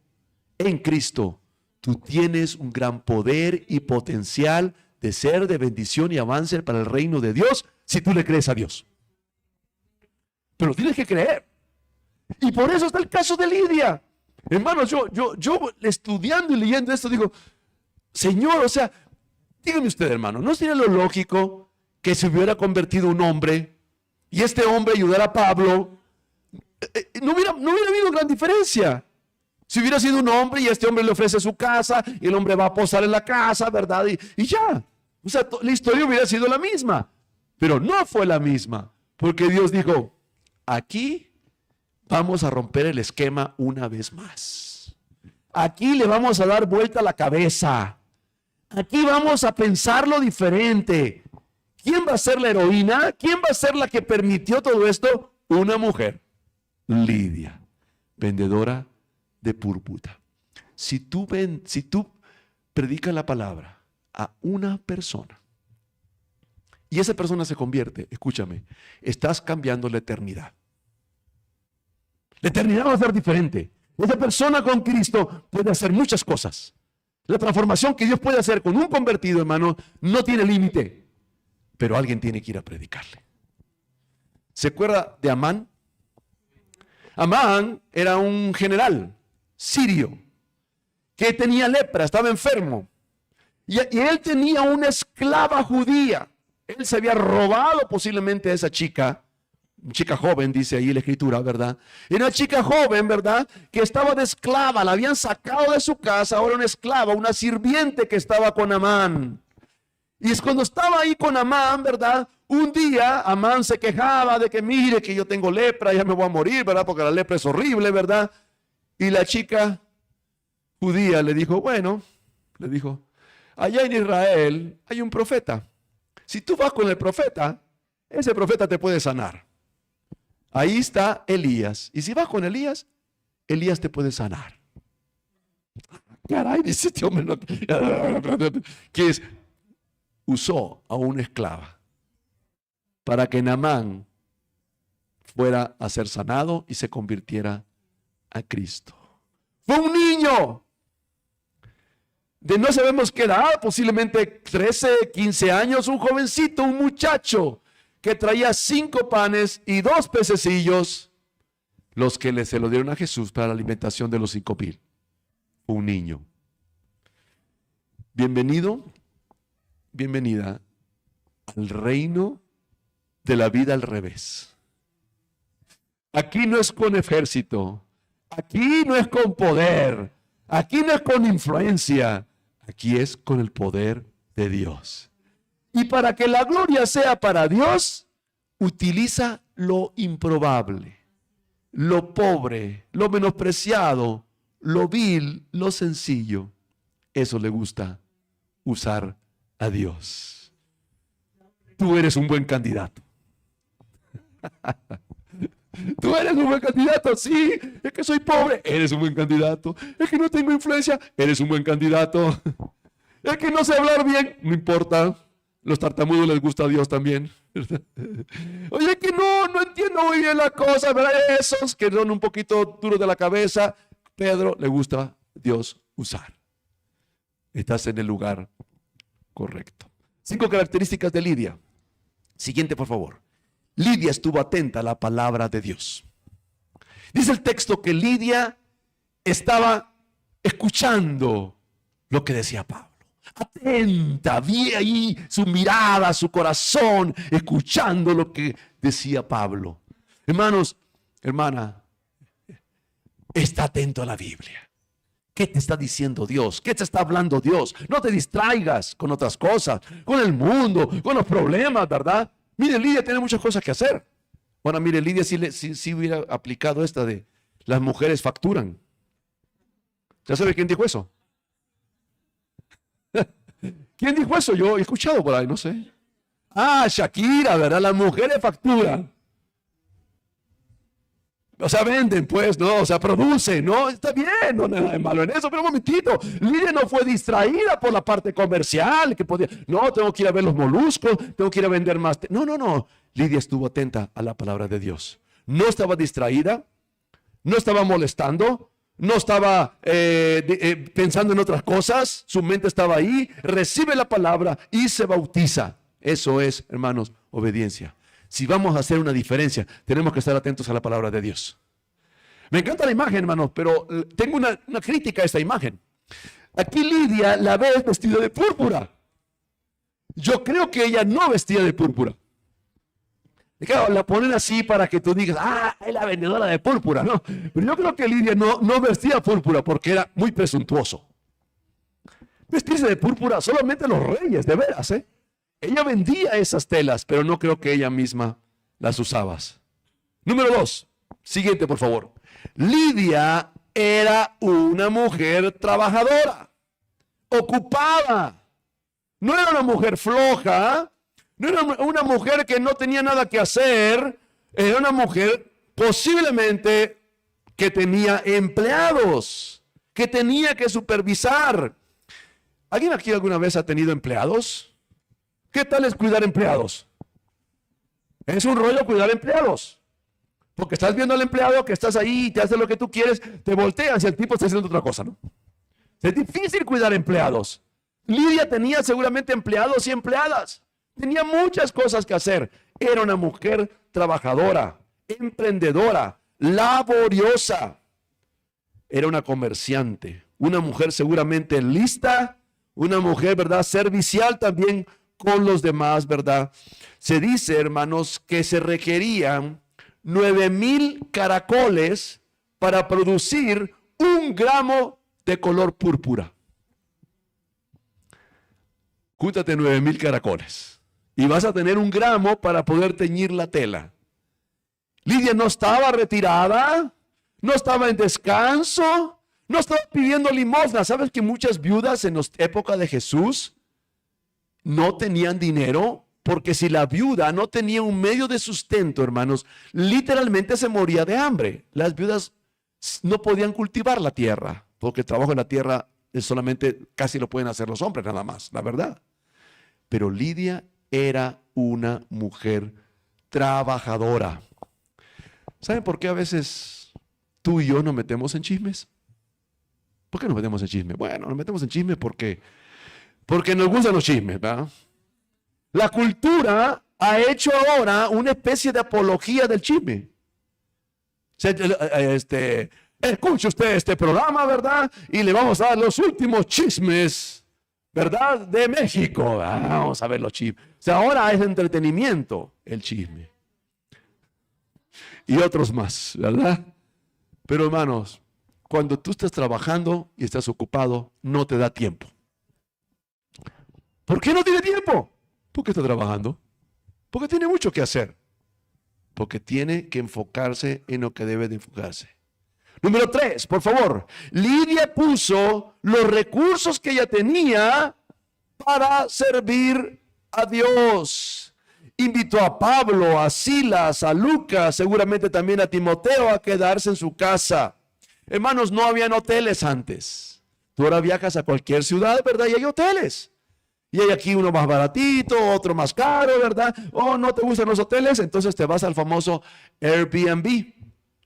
en Cristo tú tienes un gran poder y potencial de ser de bendición y avance para el reino de Dios si tú le crees a Dios. Pero tienes que creer. Y por eso está el caso de Lidia. Hermanos, yo estudiando y leyendo esto digo, Señor, o sea, dígame usted, hermano, ¿no sería lo lógico que se hubiera convertido un hombre y este hombre ayudara a Pablo? No hubiera habido gran diferencia. Si hubiera sido un hombre y este hombre le ofrece su casa y el hombre va a posar en la casa, ¿verdad? Y ya. O sea, la historia hubiera sido la misma. Pero no fue la misma. Porque Dios dijo, aquí vamos a romper el esquema una vez más. Aquí le vamos a dar vuelta a la cabeza. Aquí vamos a pensarlo diferente. ¿Quién va a ser la heroína? ¿Quién va a ser la que permitió todo esto? Una mujer. Lidia, vendedora de púrpura. Si tú predicas la palabra a una persona y esa persona se convierte, escúchame, estás cambiando la eternidad. La eternidad va a ser diferente. Esa persona con Cristo puede hacer muchas cosas. La transformación que Dios puede hacer con un convertido, hermano, no tiene límite. Pero alguien tiene que ir a predicarle. ¿Se acuerda de Amán? Amán era un general sirio que tenía lepra, estaba enfermo. Y él tenía una esclava judía. Él se había robado posiblemente a esa chica joven, dice ahí la escritura, ¿verdad? Era una chica joven, ¿verdad? Que estaba de esclava, la habían sacado de su casa, ahora una esclava, una sirviente que estaba con Amán. Y es cuando estaba ahí con Amán, ¿verdad? Un día Amán se quejaba de que mire que yo tengo lepra, ya me voy a morir, ¿verdad? Porque la lepra es horrible, ¿verdad? Y la chica judía le dijo, allá en Israel hay un profeta. Si tú vas con el profeta, ese profeta te puede sanar. Ahí está Elías. Y si vas con Elías, Elías te puede sanar. Caray, dice este hombre, no, que es, usó a una esclava para que Naamán fuera a ser sanado y se convirtiera a Cristo. Fue un niño de no sabemos qué edad, posiblemente 13, 15 años, un jovencito, un muchacho que traía 5 panes y 2 pececillos, los que se lo dieron a Jesús para la alimentación de los 5,000. Un niño. Bienvenido, bienvenida al reino de la vida al revés. Aquí no es con ejército, Aquí no es con poder, aquí no es con influencia, aquí es con el poder de Dios. Y para que la gloria sea para Dios, utiliza lo improbable, lo pobre, lo menospreciado, lo vil, lo sencillo. Eso le gusta usar a Dios. Tú eres un buen candidato. Tú eres un buen candidato, sí. Es que soy pobre, eres un buen candidato. Es que no tengo influencia, eres un buen candidato. Es que no sé hablar bien, no importa. Los tartamudos les gusta a Dios también. Oye, que no entiendo muy bien la cosa, ¿verdad? Esos que son un poquito duros de la cabeza, Pedro le gusta a Dios usar. Estás en el lugar correcto. 5 características de Lidia. Siguiente, por favor. Lidia estuvo atenta a la palabra de Dios. Dice el texto que Lidia estaba escuchando lo que decía Pablo. Atenta, vi ahí su mirada, su corazón, escuchando lo que decía Pablo. Hermanos, hermana, está atento a la Biblia. ¿Qué te está diciendo Dios? ¿Qué te está hablando Dios? No te distraigas con otras cosas, con el mundo, con los problemas, ¿verdad? Mire, Lidia tiene muchas cosas que hacer. Bueno, mire, Lidia sí hubiera aplicado esta de las mujeres facturan. ¿Ya sabe quién dijo eso? ¿Quién dijo eso? Yo he escuchado por ahí, no sé. Ah, Shakira, ¿verdad? Las mujeres facturan. O sea, venden, pues, ¿no? O sea, producen, ¿no? Está bien, no hay nada de malo en eso, pero un momentito. Lidia no fue distraída por la parte comercial, que podía, no, tengo que ir a ver los moluscos, tengo que ir a vender más. No. Lidia estuvo atenta a la palabra de Dios. No estaba distraída, no estaba molestando, no estaba pensando en otras cosas, su mente estaba ahí, recibe la palabra y se bautiza. Eso es, hermanos, obediencia. Si vamos a hacer una diferencia, tenemos que estar atentos a la palabra de Dios. Me encanta la imagen, hermanos, pero tengo una crítica a esta imagen. Aquí Lidia la ve vestida de púrpura. Yo creo que ella no vestía de púrpura. Y claro, la ponen así para que tú digas, es la vendedora de púrpura, ¿no? Pero yo creo que Lidia no vestía púrpura porque era muy presuntuoso. Vestirse de púrpura solamente los reyes, de veras, ¿eh? Ella vendía esas telas, pero no creo que ella misma las usaba. Número 2. Siguiente, por favor. Lidia era una mujer trabajadora, ocupada. No era una mujer floja, no era una mujer que no tenía nada que hacer. Era una mujer posiblemente que tenía empleados, que tenía que supervisar. ¿Alguien aquí alguna vez ha tenido empleados? ¿Qué tal es cuidar empleados? Es un rollo cuidar empleados. Porque estás viendo al empleado que estás ahí y te hace lo que tú quieres, te voltean si el tipo está haciendo otra cosa, ¿no? Es difícil cuidar empleados. Lidia tenía seguramente empleados y empleadas. Tenía muchas cosas que hacer. Era una mujer trabajadora, emprendedora, laboriosa. Era una comerciante, una mujer seguramente lista, una mujer, ¿verdad?, servicial también con los demás, ¿verdad? Se dice, hermanos, que se requerían 9,000 caracoles para producir 1 gramo de color púrpura. Júntate 9,000 caracoles y vas a tener 1 gramo para poder teñir la tela. Lidia no estaba retirada, no estaba en descanso, no estaba pidiendo limosna. ¿Sabes que muchas viudas en la época de Jesús no tenían dinero? Porque si la viuda no tenía un medio de sustento, hermanos, literalmente se moría de hambre. Las viudas no podían cultivar la tierra, porque el trabajo en la tierra solamente casi lo pueden hacer los hombres nada más, la verdad. Pero Lidia era una mujer trabajadora. ¿Saben por qué a veces tú y yo nos metemos en chismes? ¿Por qué nos metemos en chismes? Bueno, nos metemos en chismes porque nos gustan los chismes, ¿verdad? La cultura ha hecho ahora una especie de apología del chisme. Escuche usted este programa, ¿verdad? Y le vamos a dar los últimos chismes, ¿verdad?, de México. Vamos a ver los chismes. O sea, ahora es entretenimiento el chisme. Y otros más, ¿verdad? Pero hermanos, cuando tú estás trabajando y estás ocupado, no te da tiempo. ¿Por qué no tiene tiempo? Porque está trabajando. Porque tiene mucho que hacer. Porque tiene que enfocarse en lo que debe de enfocarse. Número 3, por favor. Lidia puso los recursos que ella tenía para servir a Dios. Invitó a Pablo, a Silas, a Lucas, seguramente también a Timoteo a quedarse en su casa. Hermanos, no habían hoteles antes. Tú ahora viajas a cualquier ciudad, ¿verdad? Y hay hoteles. Y hay aquí uno más baratito, otro más caro, ¿verdad? Oh, ¿no te gustan los hoteles? Entonces te vas al famoso Airbnb.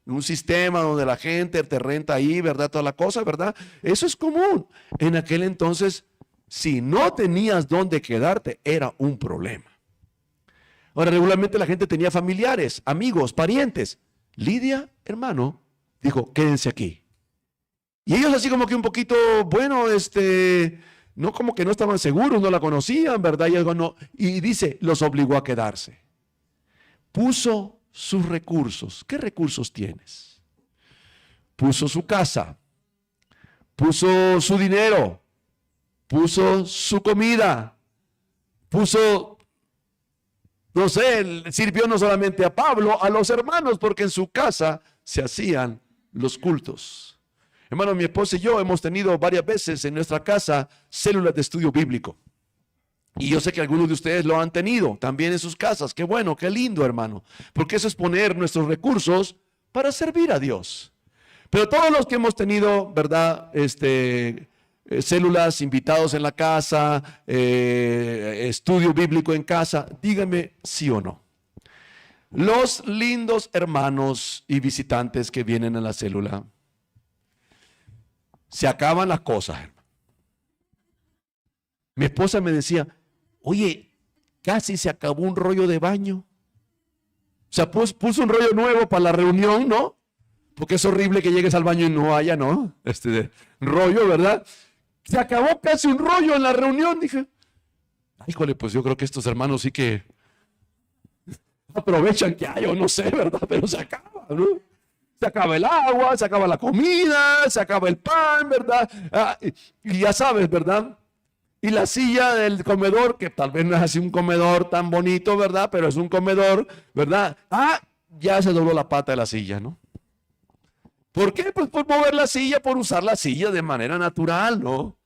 Un sistema donde la gente te renta ahí, ¿verdad? Toda la cosa, ¿verdad? Eso es común. En aquel entonces, si no tenías dónde quedarte, era un problema. Ahora, regularmente la gente tenía familiares, amigos, parientes. Lidia, hermano, dijo, quédense aquí. Y ellos así como que un poquito, bueno, no como que no estaban seguros, no la conocían, ¿verdad? Y algo no. Y dice, los obligó a quedarse. Puso sus recursos. ¿Qué recursos tienes? Puso su casa, puso su dinero, puso su comida, puso, no sé, sirvió no solamente a Pablo, a los hermanos, porque en su casa se hacían los cultos. Hermano, mi esposa y yo hemos tenido varias veces en nuestra casa células de estudio bíblico. Y yo sé que algunos de ustedes lo han tenido también en sus casas. Qué bueno, qué lindo, hermano. Porque eso es poner nuestros recursos para servir a Dios. Pero todos los que hemos tenido, ¿verdad? Células, invitados en la casa, estudio bíblico en casa, díganme sí o no. Los lindos hermanos y visitantes que vienen a la célula, se acaban las cosas, hermano. Mi esposa me decía, oye, casi se acabó un rollo de baño. O sea, puso un rollo nuevo para la reunión, ¿no? Porque es horrible que llegues al baño y no haya, ¿no? Rollo, ¿verdad? Se acabó casi un rollo en la reunión. Dije, híjole, pues yo creo que estos hermanos sí que aprovechan que hay, o no sé, ¿verdad? Pero se acaba, ¿no? Se acaba el agua, se acaba la comida, se acaba el pan, ¿verdad? Y ya sabes, ¿verdad? Y la silla del comedor, que tal vez no es así un comedor tan bonito, ¿verdad? Pero es un comedor, ¿verdad? Ya se dobló la pata de la silla, ¿no? ¿Por qué? Pues por mover la silla, por usar la silla de manera natural, ¿no?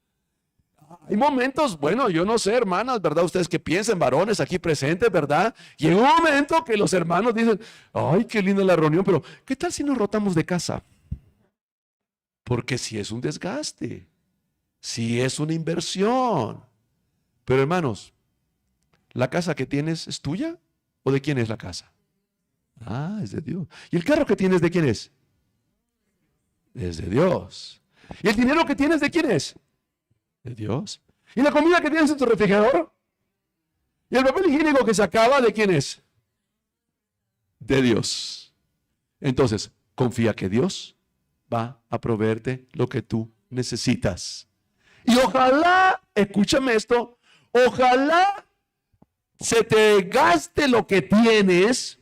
Hay momentos, bueno, yo no sé, hermanas, ¿verdad? Ustedes que piensen, varones aquí presentes, ¿verdad? Y en un momento que los hermanos dicen, ay, qué linda la reunión, pero ¿qué tal si nos rotamos de casa? Porque si es un desgaste. Sí, es una inversión. Pero hermanos, ¿la casa que tienes es tuya o de quién es la casa? Es de Dios. ¿Y el carro que tienes de quién es? Es de Dios. ¿Y el dinero que tienes de quién es? De Dios. ¿Y la comida que tienes en tu refrigerador? ¿Y el papel higiénico que se acaba de quién es? De Dios. Entonces, confía que Dios va a proveerte lo que tú necesitas. Y ojalá, escúchame esto, ojalá se te gaste lo que tienes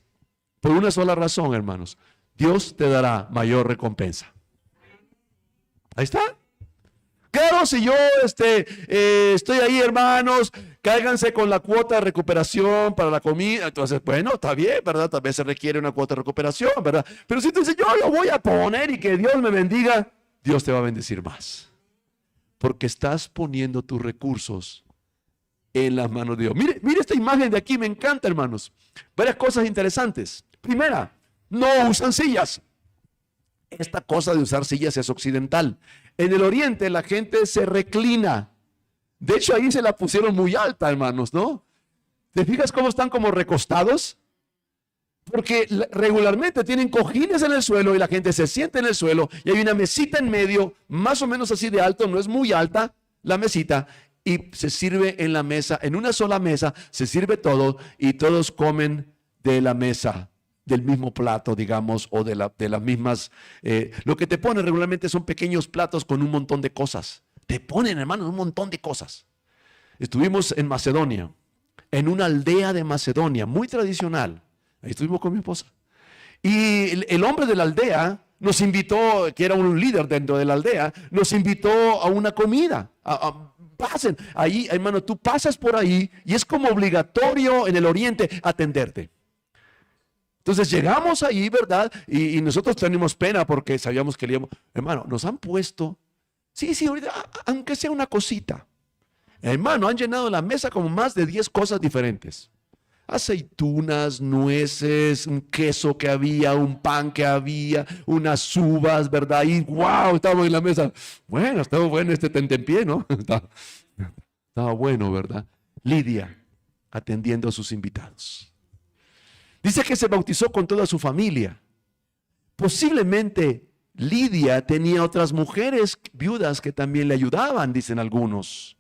por una sola razón, hermanos. Dios te dará mayor recompensa. Ahí está. Claro, si yo estoy ahí, hermanos, cáiganse con la cuota de recuperación para la comida. Entonces, bueno, está bien, ¿verdad? Tal vez se requiere una cuota de recuperación, ¿verdad? Pero si tú dices, yo lo voy a poner y que Dios me bendiga, Dios te va a bendecir más. Porque estás poniendo tus recursos en las manos de Dios. Mire esta imagen de aquí, me encanta, hermanos. Varias cosas interesantes. Primera, no usan sillas. Esta cosa de usar sillas es occidental. En el oriente la gente se reclina. De hecho, ahí se la pusieron muy alta, hermanos, ¿no? ¿Te fijas cómo están como recostados? Porque regularmente tienen cojines en el suelo y la gente se sienta en el suelo y hay una mesita en medio, más o menos así de alto, no es muy alta la mesita, y se sirve en la mesa, en una sola mesa, se sirve todo y todos comen de la mesa, del mismo plato, digamos, o de las mismas. Lo que te ponen regularmente son pequeños platos con un montón de cosas. Te ponen, hermano, un montón de cosas. Estuvimos en Macedonia, en una aldea de Macedonia, muy tradicional. Ahí estuvimos con mi esposa. Y el hombre de la aldea nos invitó, que era un líder dentro de la aldea, nos invitó a una comida. Pasen, ahí, hermano, tú pasas por ahí y es como obligatorio en el oriente atenderte. Entonces llegamos ahí, ¿verdad? Y nosotros tenemos pena porque sabíamos que íbamos. Hermano, nos han puesto, sí, ahorita, aunque sea una cosita. Hermano, han llenado la mesa como más de 10 cosas diferentes. Aceitunas, nueces, un queso que había, un pan que había, unas uvas, ¿verdad? Y wow, estábamos en la mesa. Bueno, estaba bueno este tentempié, ¿no? Estaba bueno, ¿verdad? Lidia atendiendo a sus invitados. Dice que se bautizó con toda su familia. Posiblemente Lidia tenía otras mujeres viudas que también le ayudaban, dicen algunos.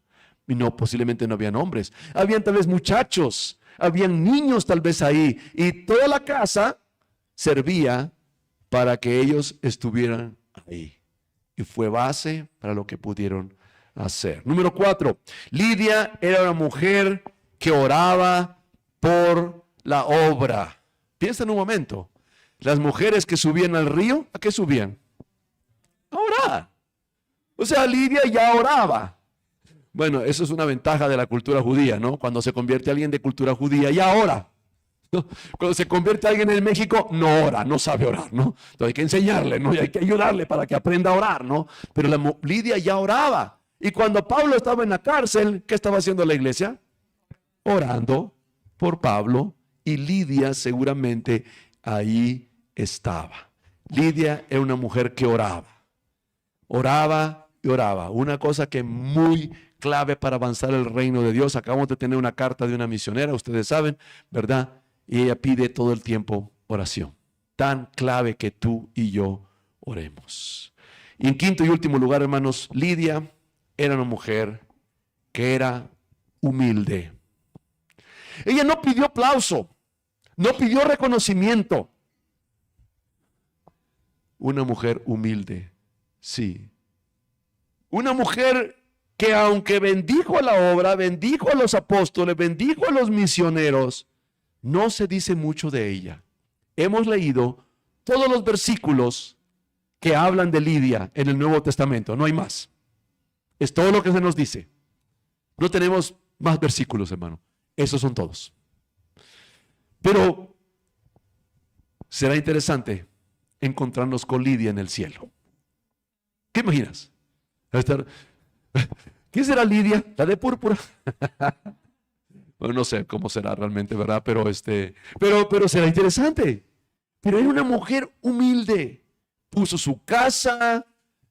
Y no, posiblemente no habían hombres. Habían tal vez muchachos, habían niños tal vez ahí. Y toda la casa servía para que ellos estuvieran ahí. Y fue base para lo que pudieron hacer. Número 4. Lidia era una mujer que oraba por la obra. Piensa en un momento. Las mujeres que subían al río, ¿a qué subían? A orar. O sea, Lidia ya oraba. Bueno, eso es una ventaja de la cultura judía, ¿no? Cuando se convierte alguien de cultura judía, ya ora. ¿No? Cuando se convierte alguien en México, no ora, no sabe orar, ¿no? Entonces hay que enseñarle, ¿no? Y hay que ayudarle para que aprenda a orar, ¿no? Pero Lidia ya oraba. Y cuando Pablo estaba en la cárcel, ¿qué estaba haciendo la iglesia? Orando por Pablo, y Lidia seguramente ahí estaba. Lidia era una mujer que oraba. Oraba y oraba. Una cosa que es muy clave para avanzar el reino de Dios. Acabamos de tener una carta de una misionera, ustedes saben, ¿verdad? Y ella pide todo el tiempo oración. Tan clave que tú y yo oremos. Y en quinto y último lugar, hermanos, Lidia era una mujer que era humilde. Ella no pidió aplauso, no pidió reconocimiento. Una mujer humilde, sí. Una mujer que aunque bendijo a la obra, bendijo a los apóstoles, bendijo a los misioneros, no se dice mucho de ella. Hemos leído todos los versículos que hablan de Lidia en el Nuevo Testamento, no hay más. Es todo lo que se nos dice. No tenemos más versículos, hermano. Esos son todos. Pero será interesante encontrarnos con Lidia en el cielo. ¿Qué imaginas? ¿Quién será Lidia? ¿La de púrpura? Bueno, no sé cómo será realmente, ¿verdad? Pero será interesante. Pero era una mujer humilde. Puso su casa,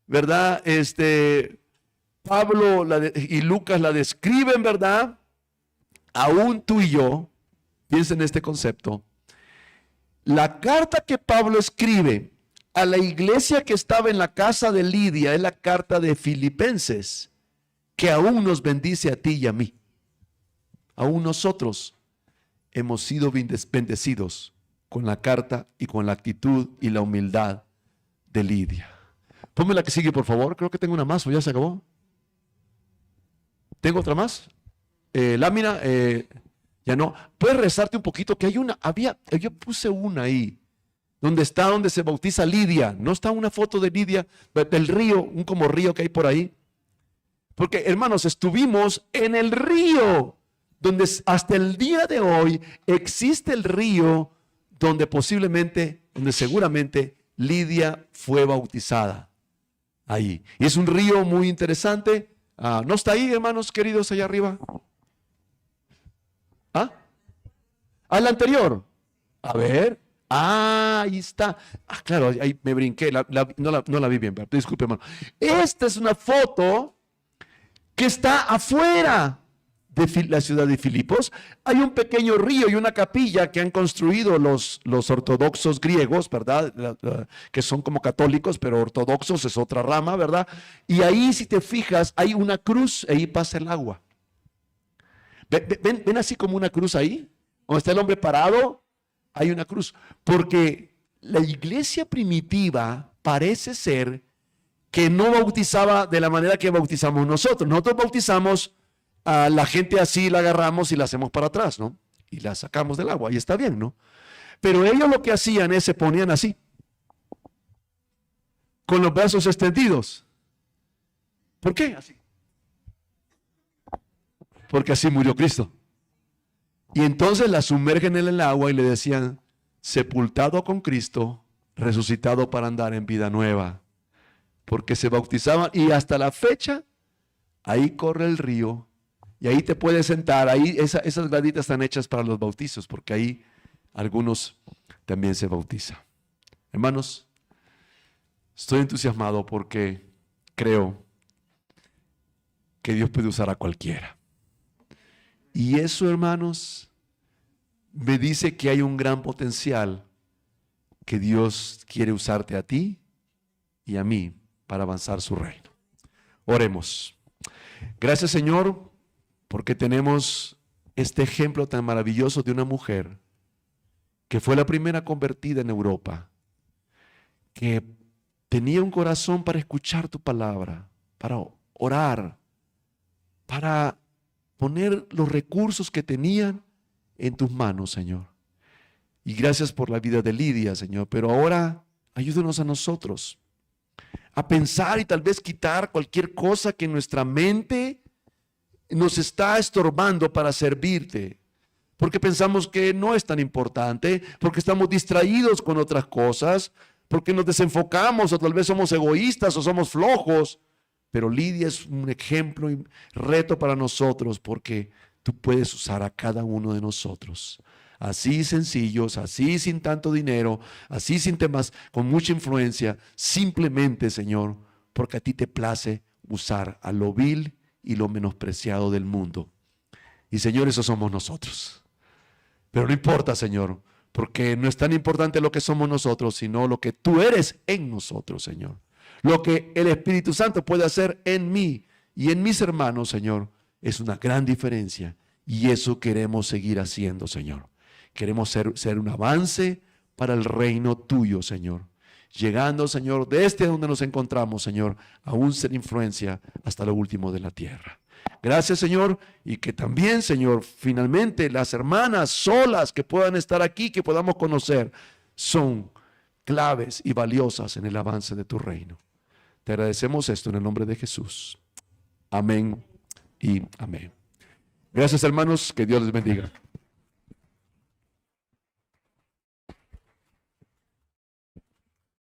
¿verdad? Pablo y Lucas la describen, ¿verdad? Aún tú y yo, piensa en este concepto. La carta que Pablo escribe a la iglesia que estaba en la casa de Lidia es la carta de Filipenses, que aún nos bendice a ti y a mí. Aún nosotros hemos sido bendecidos con la carta y con la actitud y la humildad de Lidia. Ponme la que sigue, por favor. Creo que tengo una más o ya se acabó. ¿Tengo otra más? Lámina, ya no. ¿Puedes rezarte un poquito? Que hay una, yo puse una ahí. Donde se bautiza Lidia. ¿No está una foto de Lidia? Del río, un como río que hay por ahí. Porque, hermanos, estuvimos en el río. Donde hasta el día de hoy existe el río donde seguramente Lidia fue bautizada. Ahí. Y es un río muy interesante. ¿No está ahí, hermanos queridos, allá arriba? ¿Al anterior? A ver. Ahí está. Claro, ahí me brinqué. No la vi bien, pero disculpe, hermano. Esta es una foto que está afuera de la ciudad de Filipos. Hay un pequeño río y una capilla que han construido los ortodoxos griegos, ¿verdad? Que son como católicos, pero ortodoxos es otra rama, ¿verdad? Y ahí, si te fijas, hay una cruz, ahí pasa el agua. ¿Ven así como una cruz ahí? Donde está el hombre parado, hay una cruz. Porque la iglesia primitiva parece ser que no bautizaba de la manera que bautizamos nosotros. Nosotros bautizamos a la gente así, la agarramos y la hacemos para atrás, ¿no? Y la sacamos del agua, y está bien, ¿no? Pero ellos lo que hacían es se ponían así. con los brazos extendidos. ¿Por qué así? Porque así murió Cristo. Y entonces la sumergen en el agua y le decían, sepultado con Cristo, resucitado para andar en vida nueva. Porque se bautizaban y hasta la fecha, ahí corre el río y ahí te puedes sentar. Ahí esas graditas están hechas para los bautizos, porque ahí algunos también se bautizan. Hermanos, estoy entusiasmado porque creo que Dios puede usar a cualquiera. Y eso, hermanos, me dice que hay un gran potencial que Dios quiere usarte a ti y a mí para avanzar su reino. Oremos. Gracias, Señor, porque tenemos este ejemplo tan maravilloso de una mujer que fue la primera convertida en Europa, que tenía un corazón para escuchar tu palabra, para orar, para poner los recursos que tenían en tus manos, Señor. Y gracias por la vida de Lidia, Señor, pero ahora ayúdanos a nosotros a pensar y tal vez quitar cualquier cosa que en nuestra mente nos está estorbando para servirte. Porque pensamos que no es tan importante, porque estamos distraídos con otras cosas, porque nos desenfocamos o tal vez somos egoístas o somos flojos. Pero Lidia es un ejemplo y reto para nosotros porque tú puedes usar a cada uno de nosotros. Así sencillos, así sin tanto dinero, así sin temas, con mucha influencia, simplemente, Señor, porque a ti te place usar a lo vil y lo menospreciado del mundo. Y Señor, eso somos nosotros. Pero no importa, Señor, porque no es tan importante lo que somos nosotros, sino lo que tú eres en nosotros, Señor. Lo que el Espíritu Santo puede hacer en mí y en mis hermanos, Señor, es una gran diferencia. Y eso queremos seguir haciendo, Señor. Queremos ser un avance para el reino tuyo, Señor. Llegando, Señor, desde donde nos encontramos, Señor, a un ser influencia hasta lo último de la tierra. Gracias, Señor, y que también, Señor, finalmente las hermanas solas que puedan estar aquí, que podamos conocer, son claves y valiosas en el avance de tu reino. Te agradecemos esto en el nombre de Jesús. Amén y amén. Gracias, hermanos, que Dios les bendiga.